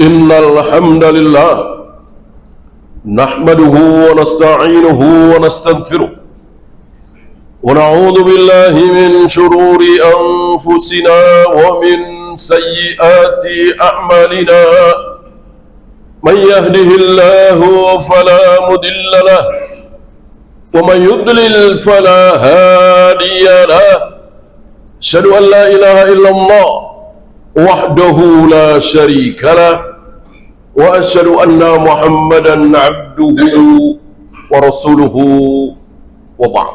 Innal hamdalillah nahmaduhu wa nasta'inuhu wa nastaghfiruh wa na'udzu billahi min shururi anfusina wa min sayyiati a'malina. Man yahdihillahu fala mudilla lahu wa man yudlil fala hadiya lahu. Asyhadu an la ilaha illallah wahdahu la syarika lah wa asyhadu anna Muhammadan abduhu wa rasuluhu wa ba'd.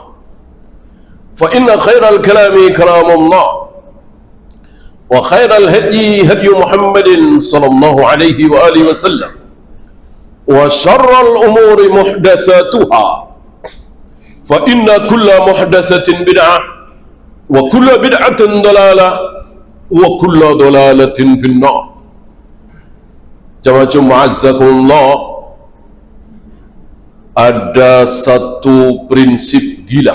Fa inna khairal kalami kalamullah wa khairal hadyi hadyu Muhammadin sallallahu alaihi wa alihi wasallam wa syarral umuri muhdatsatuha fa inna kulla muhdatsatin bid'ah wa kulla bid'atin dalalah wa kulla dalalatin finnar. Jamaah ma'azzakumullah, ada satu prinsip gila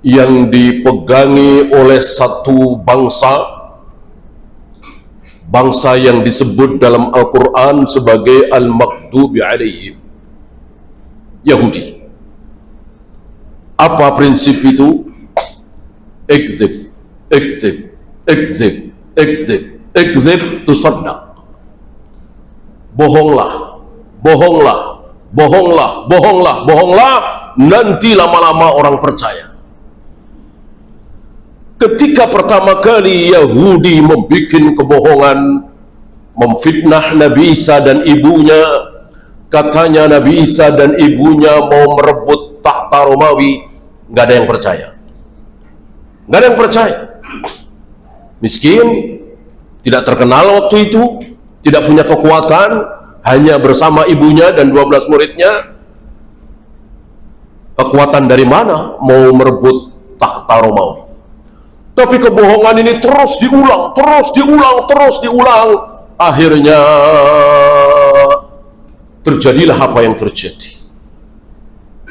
yang dipegangi oleh satu bangsa yang disebut dalam Al-Quran sebagai Al-Maghdubi alaihim, Yahudi. Apa prinsip itu? Ikzib, ikzib, ikzib, ikzib, ikzib tusaddaq. Bohonglah, bohonglah, bohonglah, bohonglah, bohonglah, nanti lama-lama orang percaya. Ketika pertama kali Yahudi membuat kebohongan, memfitnah Nabi Isa dan ibunya, katanya Nabi Isa dan ibunya mau merebut tahta Romawi, nggak ada yang percaya. Nggak ada yang percaya. Miskin, tidak terkenal waktu itu, tidak punya kekuatan, hanya bersama ibunya dan 12 muridnya. Kekuatan dari mana mau merebut tahta Romawi? Tapi kebohongan ini terus diulang, terus diulang, terus diulang. Akhirnya terjadilah apa yang terjadi,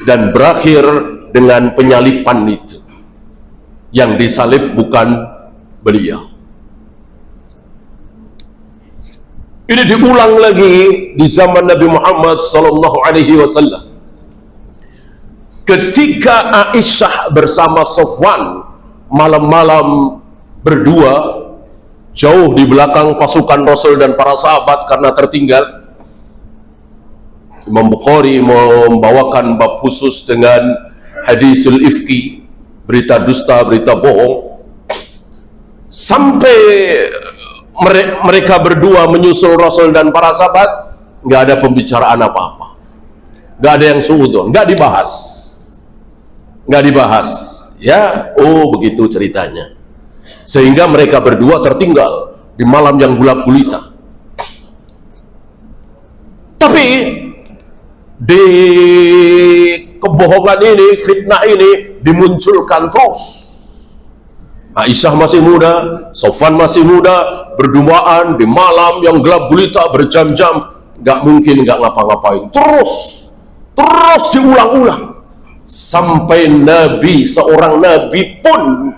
dan berakhir dengan penyalipan itu. Yang disalib bukan beliau. Ini diulang lagi di zaman Nabi Muhammad sallallahu alaihi wasallam. Ketika Aisyah bersama Sofwan malam-malam berdua jauh di belakang pasukan Rasul dan para sahabat karena tertinggal. Imam Bukhari membawakan bab khusus dengan hadisul ifki, berita dusta, berita bohong, sampai mereka berdua menyusul Rasul dan para sahabat. Nggak ada pembicaraan apa-apa, nggak ada yang suudon, nggak dibahas, ya. Oh, begitu ceritanya, sehingga mereka berdua tertinggal di malam yang gelap gulita. Tapi di kebohongan ini, fitnah ini dimunculkan terus. Aisyah masih muda, Sofwan masih muda, berduaan di malam yang gelap gulita berjam-jam, nggak mungkin nggak ngapa-ngapain. Terus diulang-ulang sampai Nabi, seorang Nabi pun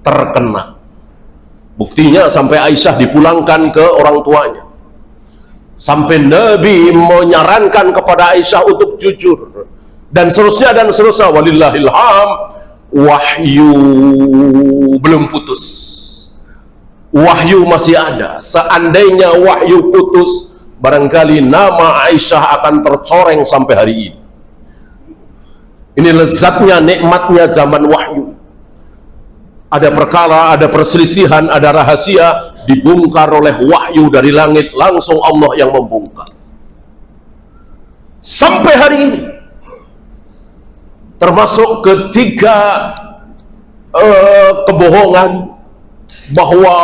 terkena. Buktinya sampai Aisyah dipulangkan ke orang tuanya, sampai Nabi menyarankan kepada Aisyah untuk jujur, dan seterusnya dan seterusnya. Walillahilham, wahyu belum putus, wahyu masih ada. Seandainya wahyu putus, barangkali nama Aisyah akan tercoreng sampai hari ini. Ini lezatnya, nikmatnya zaman wahyu. Ada perkara, ada perselisihan, ada rahasia, dibongkar oleh wahyu dari langit, langsung Allah yang membongkar. Sampai hari ini, termasuk ketika kebohongan bahwa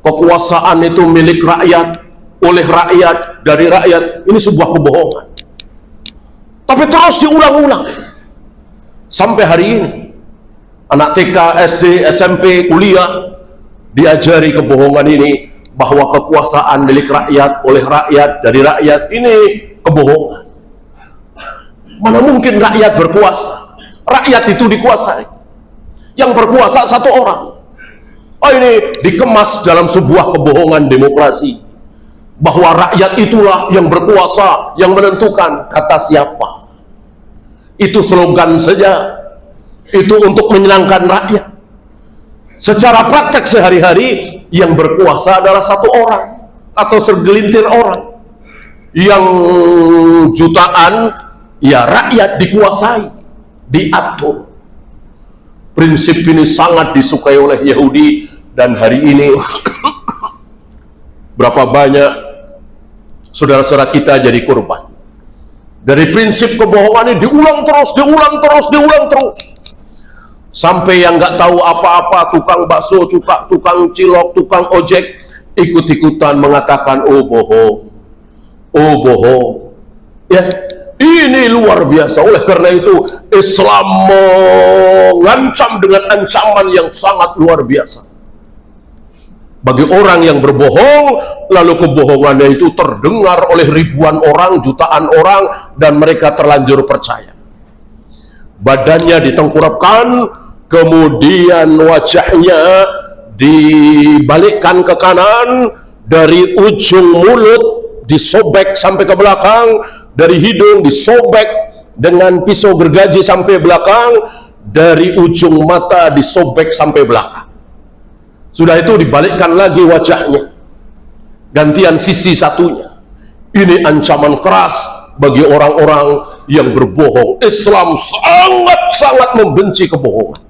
kekuasaan itu milik rakyat, oleh rakyat, dari rakyat. Ini sebuah kebohongan, tapi terus diulang-ulang sampai hari ini. Anak TK, SD, SMP, kuliah diajari kebohongan ini, bahwa kekuasaan milik rakyat, oleh rakyat, dari rakyat. Ini kebohongan. Mana mungkin rakyat berkuasa? Rakyat itu dikuasai. Yang berkuasa satu orang. Oh, ini dikemas dalam sebuah kebohongan demokrasi. bahwa rakyat itulah yang berkuasa, yang menentukan. Kata siapa? Itu slogan saja, itu untuk menyenangkan rakyat. Secara praktek sehari-hari yang berkuasa adalah satu orang atau segelintir orang. Yang jutaan ya rakyat dikuasai, diatur. Prinsip ini sangat disukai oleh Yahudi, dan hari ini berapa banyak saudara-saudara kita jadi korban dari prinsip kebohongan ini. Diulang terus, sampai yang nggak tahu apa-apa, tukang bakso, tukang cilok, tukang ojek, ikut-ikutan mengatakan oh bohong, oh bohong. Ya, ini luar biasa. Oleh karena itu Islam mengancam dengan ancaman yang sangat luar biasa bagi orang yang berbohong, lalu kebohongannya itu terdengar oleh ribuan orang, jutaan orang, dan mereka terlanjur percaya. Badannya ditengkurapkan, kemudian wajahnya dibalikkan ke kanan, dari ujung mulut disobek sampai ke belakang, dari hidung disobek dengan pisau gergaji sampai belakang, dari ujung mata disobek sampai belakang. Sudah itu dibalikkan lagi wajahnya, gantian sisi satunya. Ini ancaman keras bagi orang-orang yang berbohong. Islam sangat-sangat membenci kebohongan.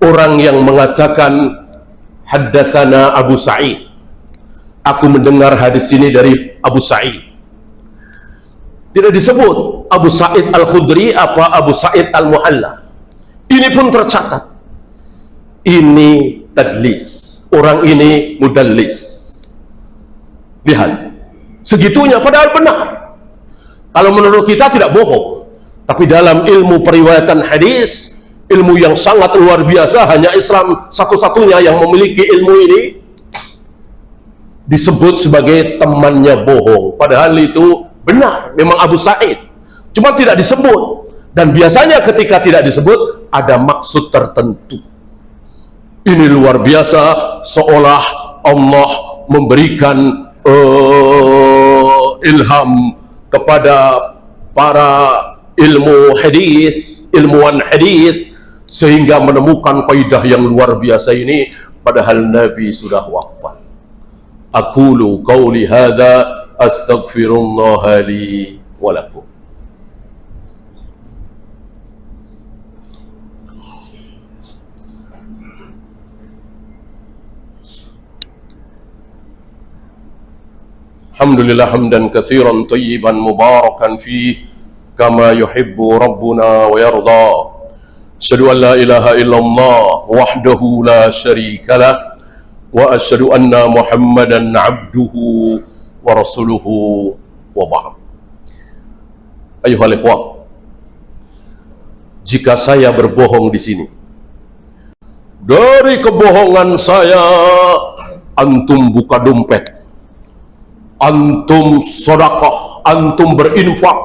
Orang yang mengatakan haddatsana Abu Sa'id, aku mendengar hadis ini dari Abu Sa'id, tidak disebut Abu Sa'id Al-Khudri apa Abu Sa'id Al-Muhalla. Ini pun tercatat. Ini tadlis, orang ini mudallis. Lihat, segitunya padahal benar. Kalau menurut kita tidak bohong, tapi dalam ilmu periwayatan hadis, ilmu yang sangat luar biasa, hanya Islam satu-satunya yang memiliki ilmu ini, disebut sebagai temannya bohong. Padahal itu benar, memang Abu Sa'id, cuma tidak disebut. Dan biasanya ketika tidak disebut, ada maksud tertentu. Ini luar biasa, seolah Allah memberikan ilham kepada para ilmu hadis, ilmuwan hadis, sehingga menemukan kaidah yang luar biasa ini, padahal Nabi sudah wafat. Aqulu qawli hadza astaghfirullah li wa lakum. Alhamdulillah hamdan katsiran thayyiban mubarakan fihi kama yuhibbu rabbuna wa yarda. Asyhadu an la ilaha illallah wahdahu la syarika lah wa asyhadu anna Muhammadan abduhu wa rasuluhu wa ba'd. Ayuhal ikhwah, jika saya berbohong di sini, dari kebohongan saya antum buka dompet, antum sedekah, antum berinfak,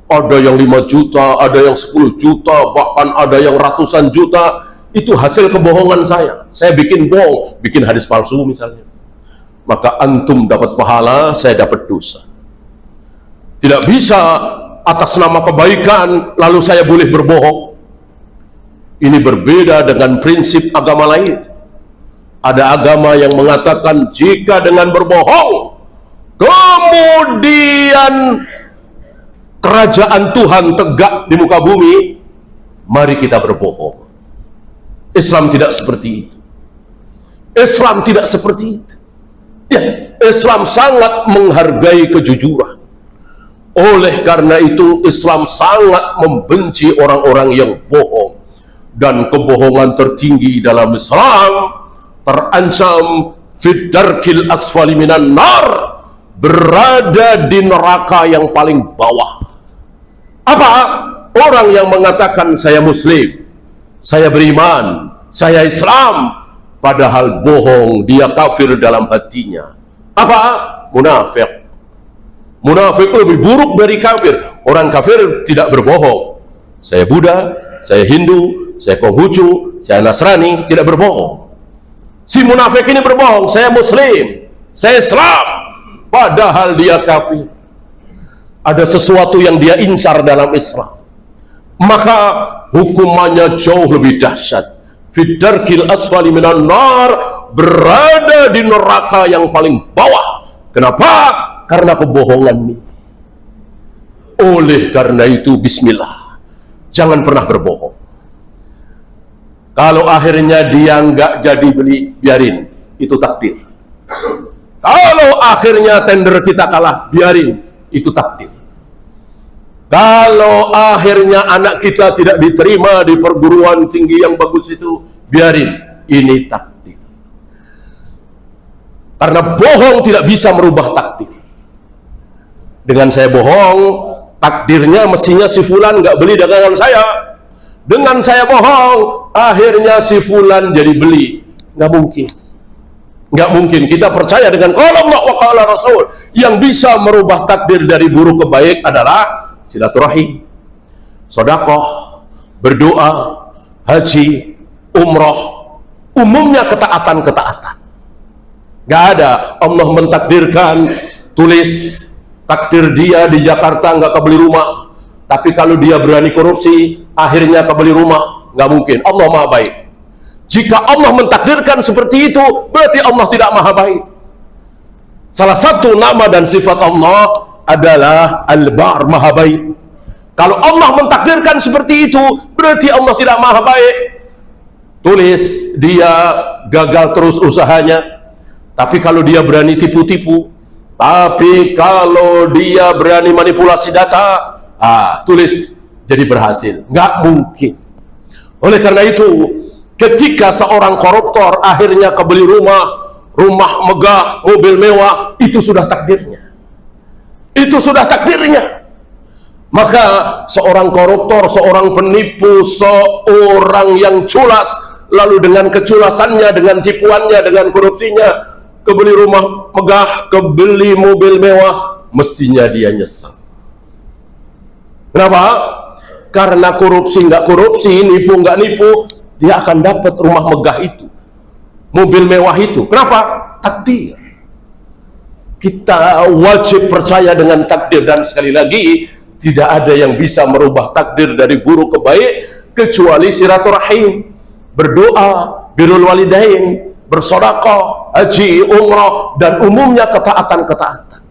ada yang 5 juta, ada yang 10 juta, bahkan ada yang ratusan juta, itu hasil kebohongan saya. Saya bikin bohong, bikin hadis palsu misalnya. Maka antum dapat pahala, saya dapat dosa. Tidak bisa atas nama kebaikan lalu saya boleh berbohong. Ini berbeda dengan prinsip agama lain. Ada agama yang mengatakan jika dengan berbohong kemudian kerajaan Tuhan tegak di muka bumi, mari kita berbohong. Islam tidak seperti itu. Islam tidak seperti itu. Ya, Islam sangat menghargai kejujuran. Oleh karena itu Islam sangat membenci orang-orang yang bohong. Dan kebohongan tertinggi dalam Islam terancam fid darkil asfali minan nar, berada di neraka yang paling bawah. Apa? Orang yang mengatakan saya muslim, saya beriman, saya Islam, padahal bohong, dia kafir dalam hatinya. Apa? Munafik. Munafik lebih buruk dari kafir. Orang kafir tidak berbohong. Saya Buddha, saya Hindu, saya Konghucu, saya Nasrani, tidak berbohong. Si munafik ini berbohong, saya muslim, saya Islam, padahal dia kafir. Ada sesuatu yang dia incar dalam Islam, maka hukumannya jauh lebih dahsyat. Fidarkil asfali minan nar, berada di neraka yang paling bawah. Kenapa? Karena kebohongan ini. Oleh karena itu, bismillah, jangan pernah berbohong. Kalau akhirnya dia nggak jadi beli, biarin, itu takdir. Kalau akhirnya tender kita kalah, biarin, itu takdir. Kalau akhirnya anak kita tidak diterima di perguruan tinggi yang bagus itu, biarin, ini takdir. Karena bohong tidak bisa merubah takdir. Dengan saya bohong, takdirnya mestinya si fulan nggak beli dagangan saya. Dengan saya bohong, akhirnya si fulan jadi beli. Nggak mungkin. Nggak mungkin. Kita percaya dengan qala Allah wa qala Rasul. Yang bisa merubah takdir dari buruk ke baik adalah silaturahim, sedekah, berdoa, haji, umroh, umumnya ketaatan-ketaatan. Gak ada Allah mentakdirkan, tulis takdir dia di Jakarta nggak kebeli rumah, tapi kalau dia berani korupsi akhirnya kebeli rumah. Nggak mungkin. Allah maha baik. Jika Allah mentakdirkan seperti itu, berarti Allah tidak maha baik. Salah satu nama dan sifat Allah adalah Al-Bar, maha baik. Kalau Allah mentakdirkan seperti itu, berarti Allah tidak maha baik. Tulis dia gagal terus usahanya, tapi kalau dia berani tipu-tipu, tapi kalau dia berani manipulasi data, tulis jadi berhasil. Nggak mungkin. Oleh karena itu, ketika seorang koruptor akhirnya kebeli rumah megah, mobil mewah, itu sudah takdirnya. Itu sudah takdirnya. Maka seorang koruptor, seorang penipu, seorang yang culas, lalu dengan keculasannya, dengan tipuannya, dengan korupsinya, kebeli rumah megah, kebeli mobil mewah, mestinya dia nyesal. Kenapa? Karena korupsi nggak korupsi, nipu nggak nipu, dia akan dapat rumah megah itu, mobil mewah itu. Kenapa? Takdir. Kita wajib percaya dengan takdir, dan sekali lagi tidak ada yang bisa merubah takdir dari buruk ke baik kecuali silaturahim, berdoa, birrul walidain, bersedekah, haji, umrah, dan umumnya ketaatan-ketaatan.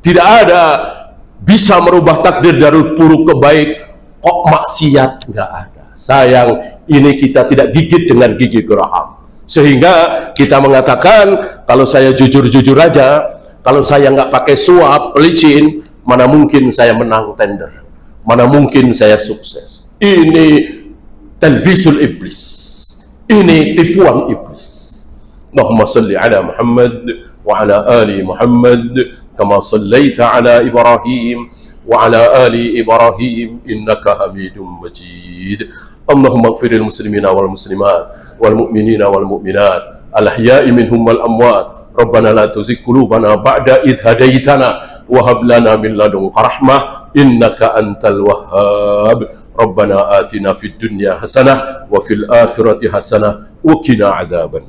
Tidak ada bisa merubah takdir dari buruk ke baik kok maksiat, nggak ada. Sayang, ini kita tidak gigit dengan gigi geraham, sehingga kita mengatakan kalau saya jujur-jujur aja, kalau saya nggak pakai suap, pelicin, mana mungkin saya menang tender, mana mungkin saya sukses. Ini talbisul iblis, ini tipuan iblis. Allahumma salli ala Muhammad wa ala ali Muhammad kama sallaita ala Ibrahim wa ala ali Ibrahim innaka Hamidum Majid. Allahumma ighfiril muslimina wal muslimat wal mu'minina wal mu'minat al ahya'i minhum wal amwat. Rabbana la tuzigh qulubana ba'da idh hadaitana wa hab lana min ladunka rahmah innaka antal wahhab. Rabbana atina fid dunya hasanah wa fil akhirati hasanah wa qina adzaban